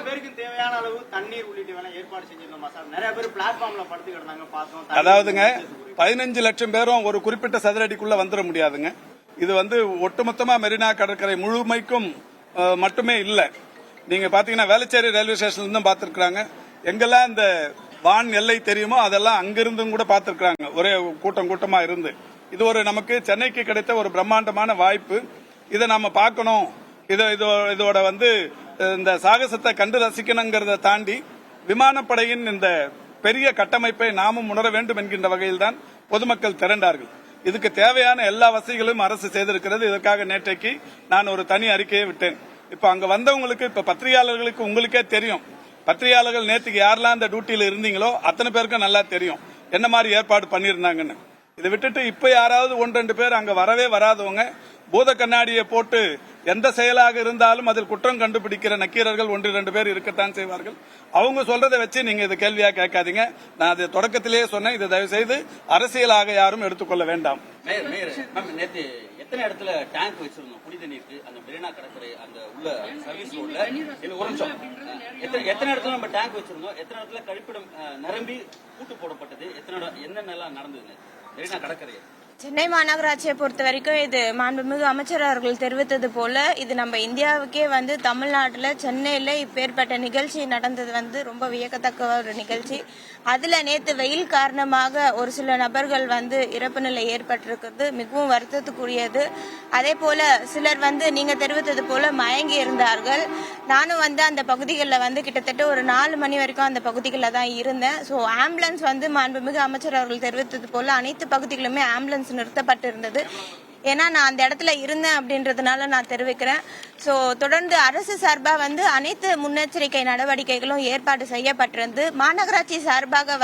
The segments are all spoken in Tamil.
பேருக்கு தேவையான அளவு தண்ணீர் உள்ளிட்ட ஏற்பாடு செஞ்சிருந்தோம் சார். நிறைய பேர் பிளாட்ஃபார்ம்ல படுத்து கிடந்தாங்க பார்த்தோம். அதாவதுங்க 15 லட்சம் பேரும் ஒரு குறிப்பிட்ட சதுரடிக்குள்ள வந்துட முடியாதுங்க. இது ஒட்டுமொத்தமா மெரினா கடற்கரை முழுமைக்கும் மட்டுமே இல்ல. நீங்க பாத்தீங்கன்னா வேளச்சேரி ரயில்வே ஸ்டேஷன்ல இருந்தும் பாத்துருக்காங்க. எங்கெல்லாம் இந்த வான் எல்லை தெரியுமோ அதெல்லாம் அங்கிருந்தும் கூட பாத்துருக்காங்க. ஒரே கூட்டமா இருந்து இது நமக்கு சென்னைக்கு கிடைத்த ஒரு பிரம்மாண்டமான வாய்ப்பு. இதை நாம பார்க்கணும். இதோட இந்த சாகசத்தை கண்டு ரசிக்கணுங்கிறத தாண்டி விமானப்படையின் இந்த பெரிய கட்டமைப்பை நாமும் உணர வேண்டும் என்கின்ற வகையில் தான் பொதுமக்கள் திரண்டார்கள். இதுக்கு தேவையான எல்லா வசதிகளும் அரசு செய்திருக்கிறது. இதற்காக நேற்றைக்கு நான் ஒரு தனி அறிக்கையை விட்டேன். இப்ப அங்க வந்தவங்களுக்கு, இப்ப பத்திரிகையாளர்களுக்கு உங்களுக்கே தெரியும். பத்திரிகையாளர்கள் நேற்றுக்கு யாரெல்லாம் அந்த டியூட்டியில இருந்தீங்களோ அத்தனை பேருக்கும் நல்லா தெரியும் என்ன மாதிரி ஏற்பாடு பண்ணிருந்தாங்கன்னு. இதை விட்டுட்டு இப்ப யாராவது 1-2 பேர் அங்க வரவே வராதவங்க பூத கண்ணாடியை போட்டு எந்த செயலாக இருந்தாலும் அதில் குற்றம் கண்டுபிடிக்கிற நக்கீரர்கள் 1-2 பேர் இருக்கத்தான் செய்வார்கள். அவங்க சொல்றதை வச்சு நீங்க இது கேள்வியா கேட்காதீங்க. நான் அதை தொடக்கத்திலேயே சொன்னேன். இதை தயவு செய்து அரசியலாக யாரும் எடுத்துக்கொள்ள வேண்டாம். நேற்று எத்தனை இடத்துல டேங்க் வச்சிருந்தோம் குடி தண்ணீருக்கு அந்த மெரினா கடற்கரை அந்த உள்ள சர்வீஸ் ரோட்ல ஒரு நிமிஷம் எத்தனை இடத்துல நம்ம டேங்க் வச்சிருந்தோம், எத்தனை இடத்துல கழிப்பிடம் நிரம்பி கூட்டு போடப்பட்டது, என்னென்னலாம் நடந்தது மெரினா கடற்கரை? சென்னை மாநகராட்சியை பொறுத்த வரைக்கும் இது மாண்புமிகு அமைச்சர் அவர்கள் தெரிவித்தது போல இது நம்ம இந்தியாவுக்கே தமிழ்நாட்டில் சென்னையில் இப்பேற்பட்ட நிகழ்ச்சி நடந்தது ரொம்ப வியக்கத்தக்க ஒரு நிகழ்ச்சி. அதுல நேற்று வெயில் காரணமாக ஒரு சில நபர்கள் இறப்பு நிலை ஏற்பட்டிருக்கிறது மிகவும் வருத்தத்துக்குரியது. அதே போல சிலர் நீங்க தெரிவித்தது போல மயங்கி இருந்தார்கள். நானும் அந்த பகுதிகளில் கிட்டத்தட்ட ஒரு 4 மணி வரைக்கும் அந்த பகுதிகளில் தான் இருந்தேன். ஸோ ஆம்புலன்ஸ் மாண்புமிகு அமைச்சர் அவர்கள் தெரிவித்தது போல அனைத்து பகுதிகளுமே ஆம்புலன்ஸ் நிறுத்தப்பட்டிருந்தது. ஏன்னா நான் அந்த இடத்துல இருந்தேன் அப்படின்றதுனால நான் தெரிவிக்கிறேன். ஸோ தொடர்ந்து அரசு சார்பாக அனைத்து முன்னெச்சரிக்கை நடவடிக்கைகளும் ஏற்பாடு செய்யப்பட்டிருந்து மாநகராட்சி சார்பாக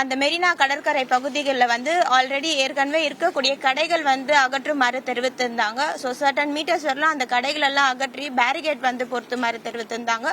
அந்த மெரினா கடற்கரை பகுதிகளில் ஆல்ரெடி ஏற்கனவே இருக்கக்கூடிய கடைகள் அகற்றுமாறு தெரிவித்திருந்தாங்க. ஸோ சர்டன் மீட்டர்ஸ் வரலாம் அந்த கடைகள் எல்லாம் அகற்றி பேரிகேட் பொருத்துமாறு தெரிவித்திருந்தாங்க.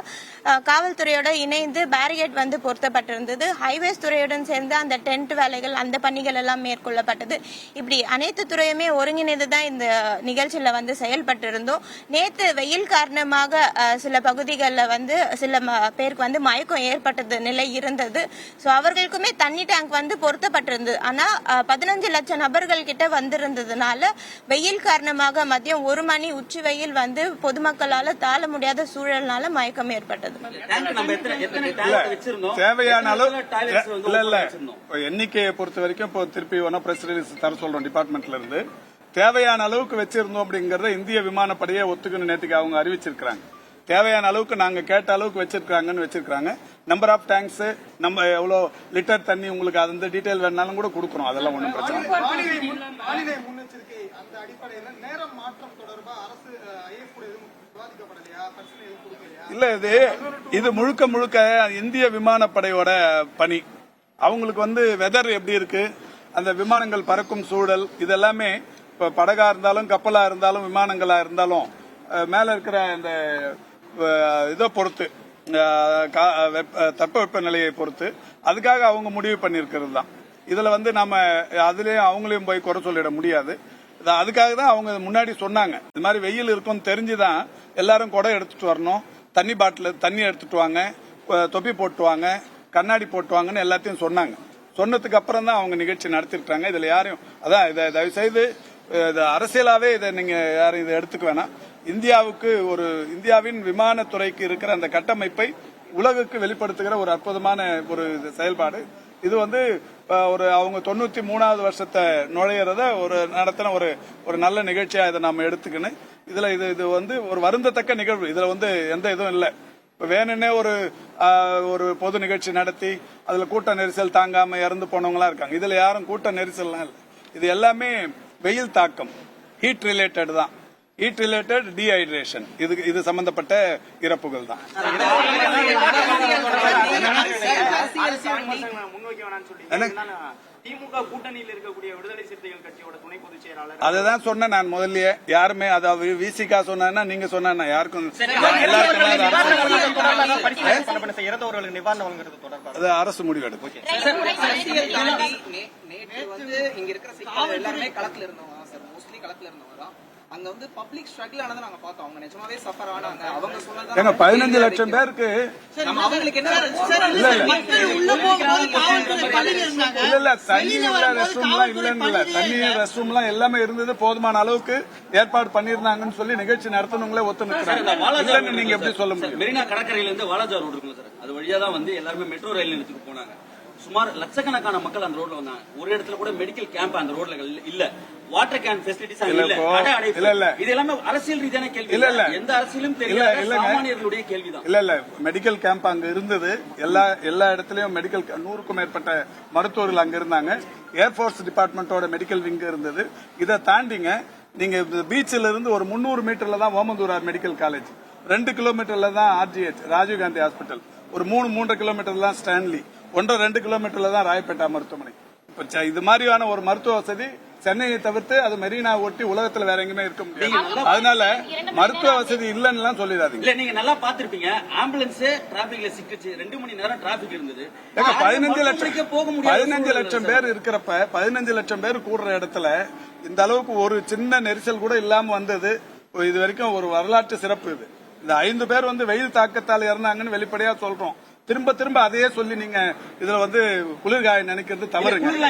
காவல்துறையோட இணைந்து பேரிகேட் பொருத்தப்பட்டிருந்தது. ஹைவேஸ் துறையுடன் சேர்ந்து அந்த டென்ட் வேலைகள் அந்த பணிகள் எல்லாம் மேற்கொள்ளப்பட்டது. இப்படி அனைத்து துறையுமே ஒருங்கிணைந்துதான் இந்த நிகழ்ச்சியில செயல்பட்டு இருந்தோம். நேற்று வெயில் காரணமாக சில பகுதிகளில் சில பேருக்கு மயக்கம் ஏற்பட்டது நிலை இருந்தது. ஸோ அவர்களுக்குமே தண்ணி டேங்க் பொருத்தப்பட்டிருந்தது. ஆனா 15 லட்சம் நபர்கள் கிட்ட வந்திருந்ததுனால வெயில் காரணமாக மதியம் 1 மணி உச்சி வெயில் பொதுமக்களால தாழ முடியாத சூழல்னால மயக்கம் ஏற்பட்டது. தேவையான அளவு எண்ணிக்கையை பொறுத்த வரைக்கும் இப்போ திருப்பி பிரஸ் ரிலீஸ் தர சொல்றோம் டிபார்ட்மெண்ட்ல இருந்து. தேவையான அளவுக்கு வச்சிருந்தோம் அப்படிங்கறத இந்திய விமானப்படையை ஒத்துக்கணும் நேற்றுக்கு அவங்க அறிவிச்சிருக்காங்க. தேவையான அளவுக்கு நாங்க கேட்ட அளவுக்கு வச்சிருக்காங்க. நம்பர் ஆஃப் டேங்க்ஸ், நம்ம எவ்வளவு லிட்டர் தண்ணி உங்களுக்கு அது டீடைல் வேணாலும் கூட கொடுக்கணும். அதெல்லாம் ஒன்றும் பிரச்சனை இல்ல. இது முழுக்க இந்திய விமானப்படையோட பணி. அவங்களுக்கு வெதர் எப்படி இருக்கு, அந்த விமானங்கள் பறக்கும் சூழல், இதெல்லாமே இப்ப படகா இருந்தாலும் கப்பலா இருந்தாலும் விமானங்களா இருந்தாலும் மேல இருக்கிற இந்த இதை பொறுத்து தட்பவெப்ப நிலையை பொறுத்து அதுக்காக அவங்க முடிவு பண்ணிருக்கிறது தான். இதுல நாம அதுலயும் அவங்களையும் போய் குறை சொல்லிட முடியாது. அதுக்காக தான் அவங்க முன்னாடி சொன்னாங்க இது மாதிரி வெயில் இருக்கும்னு தெரிஞ்சுதான் எல்லாரும் குடை எடுத்துட்டு வரணும், தண்ணி பாட்டில் தண்ணி எடுத்துட்டு வாங்க, தொப்பி போட்டு வாங்க, கண்ணாடி போட்டு வாங்கன்னு எல்லாத்தையும் சொன்னாங்க. சொன்னதுக்கு அப்புறம் தான் அவங்க நிகழ்ச்சி நடத்திருக்காங்க. இதுல யாரையும் அதான் இதை தயவு செய்து அரசியலாவே இதை நீங்க யாரும் இதை எடுத்துக்க வேணாம். இந்தியாவின் விமானத்துறைக்கு இருக்கிற அந்த கட்டமைப்பை உலகுக்கு வெளிப்படுத்துகிற ஒரு அற்புதமான ஒரு செயல்பாடு இது. அவங்க 93வது வருஷத்தை நுழையிறத நடத்தின ஒரு நல்ல நிகழ்ச்சியா இதை நாம எடுத்துக்கணும். இதுல இது ஒரு வருந்தத்தக்க நிகழ்வு. இதுல எந்த இதுவும் இல்லை. வேணுன்னே ஒரு பொது நிகழ்ச்சி நடத்தி அதுல கூட்ட நெரிசல் தாங்காம இறந்து போனவங்களா இருக்காங்க. இதுல யாரும் கூட்ட நெரிசல்லாம் இல்லை. இது எல்லாமே வெயில் தாக்கம், ஹீட் ரிலேட்டட் தான். ஹீட் ரிலேட்டட் டீஹைட்ரேஷன், இது சம்பந்தப்பட்ட இறப்புகள் தான். திமுக கூட்டணியில் இருக்கக்கூடிய விடுதலை சிறுத்தைகள் கட்சியோட துணை பொதுச் செயலாளர் அதுதான் சொன்னேன் நான் முதல்லயே. யாருமே அதாவது விசிகா சொன்னா நீங்க சொன்னா யாருக்கும் அது அரசு முடிவு எடுக்கும். இங்க இருக்கிற எல்லாருமே களத்துல இருந்தவங்க சார், மோஸ்ட்லி களத்துல இருந்தவங்க தான். அங்க வந்து பப்ளிக் ஸ்ட்ரகிள் ஆனதை நாங்க பார்த்தோம். அவங்க நிஜமாவே சஃபர் ஆனாங்க. அவங்க சொன்னது ஏங்க 15 லட்சம் பேருக்கு நம்ம அவங்களுக்கு என்ன இல்ல தண்ணி ரெஸ்ட் ரூம்லாம் இல்லன்னு தண்ணி ரெஸ்ட் ரூம்லாம் எல்லாமே இருந்தது, போதுமான அளவுக்கு ஏற்பாடு பண்ணிருந்தாங்கன்னு சொல்லி நிகழ்ச்சி நடத்தணுங்களே ஒத்து நிற்கிறாங்க. நீங்க எப்படி சொல்ல முடியும்? மெரினா கடற்கரையில இருந்து வாலாஜா ரோடு இருக்குல்ல சார், அது வழியா தான் வந்து எல்லாருமே மெட்ரோ ரயில் நிலையத்துக்கு போனாங்க. சுமார் லட்சக்கணக்கான மக்கள் அந்த ரோட்ல வந்தாங்க. ஒரு இடத்துல கூட மெடிக்கல் கேம்ப் அந்த ரோட்ல இல்ல, வாட்டர் கேன் ஃபெசிலிட்டிஸ் இல்ல. இது எல்லாமே அரசியல் ரீதியான கேள்வி. எந்த அரசியலும் தெரியல, சாமானியர்களுடைய கேள்விதான். இல்ல மெடிக்கல் கேம்ப் அங்க இருந்தது. எல்லா இடத்துலயும் மெடிக்கல் 100க்கும் மேற்பட்ட மருத்துவர்கள் அங்க இருந்தாங்க. ஏர்போர்ஸ் டிபார்ட்மெண்டோட மெடிக்கல் விங் இருந்தது. இதை தாண்டிங்க நீங்க பீச்சில இருந்து ஒரு 300 மீட்டர்ல தான் ஓமந்தூரார் மெடிக்கல் காலேஜ், 2 கிலோமீட்டர்ல தான் RGH ராஜீவ்காந்தி ஹாஸ்பிட்டல், ஒரு 3 கிலோமீட்டர்ல தான் ஸ்டான்லி, 1.5 கிலோமீட்டர்ல தான் ராயப்பேட்டா மருத்துவமனை. இப்ப இது மாதிரியான ஒரு மருத்துவ வசதி சென்னையை தவிர்த்து அது மெரினா ஒட்டி உலகத்துல வேற எங்குமே இருக்க முடியாது. அதனால மருத்துவ வசதி இல்லன்னு சொல்லிடாதீங்க. இல்ல நீங்க நல்லா பாத்திருப்பீங்க, ஆம்புலன்ஸ் டிராபிக்ல சிக்கிச்சு, 2 மணி நேரம் டிராபிக் இருந்தது. 15 லட்சம் பேர் இருக்கிறப்ப 15 லட்சம் பேர் கூடுற இடத்துல இந்த அளவுக்கு ஒரு சின்ன நெரிசல் கூட இல்லாம வந்தது இது வரைக்கும் ஒரு வரலாற்று சிறப்பு. இது இந்த 5 பேர் வந்து வெயில் தாக்கத்தால் இறந்தாங்கன்னு வெளிப்படையா சொல்றோம். திரும்ப திரும்ப அதையே சொல்லி நீங்க இதுல வந்து குளிர்காய நினைக்கிறது தவறுங்க. இல்ல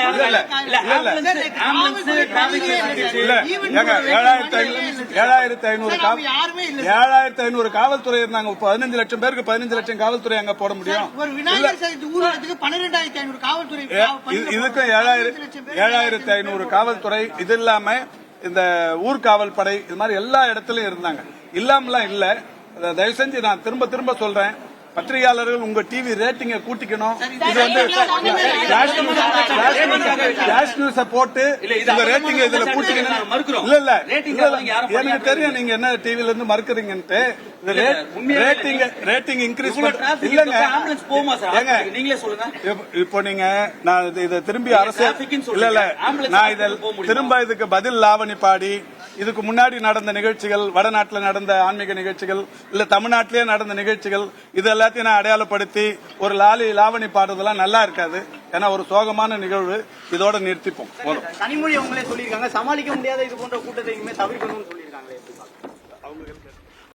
7500 காவல்துறை இருந்தாங்க. 15 லட்சம் பேருக்கு 15 லட்சம் காவல்துறை அங்க போட முடியும்? இதுக்கும் 7500 காவல்துறை, இது இல்லாம இந்த ஊர்காவல் படை, இது மாதிரி எல்லா இடத்துலயும் இருந்தாங்க. இல்லாமலாம் இல்ல. தயவு செஞ்சு நான் திரும்ப திரும்ப சொல்றேன், பத்திரிகையாளர்கள் உங்க டிவி ரேட்டிங்க கூட்டிக்கணும். இது வந்து ஃபிளாஷ் நியூஸ போட்டு உங்க ரேட்டிங் இதுல கூட்டிக்கணும். இல்ல எனக்கு தெரியும் நீங்க என்ன டிவில இருந்து மறுக்கிறீங்கன்ட்டு. ரேட்டிங் இன்க்ரீஸ் இல்லங்க. நீங்களே சொல்லுங்க. இப்போ நீங்க நான் இதை திரும்பி அரசு இல்ல நான் இதில் திரும்ப இதுக்கு பதில் லாவணி பாடி, இதுக்கு முன்னாடி நடந்த நிகழ்ச்சிகள், வடநாட்டில் நடந்த ஆன்மீக நிகழ்ச்சிகள், இல்ல தமிழ்நாட்டிலேயே நடந்த நிகழ்ச்சிகள், இது எல்லாத்தையும் நான் அடையாளப்படுத்தி ஒரு லாவணி பாடுறதெல்லாம் நல்லா இருக்காது. ஏன்னா ஒரு சோகமான நிகழ்வு. இதோட நிறுத்திப்போம். கனிமொழி அவங்களே சொல்லியிருக்காங்க, சமாளிக்க முடியாத இது போன்ற கூட்டத்தை தவிர்க்கணும்னு சொல்லியிருக்காங்களே.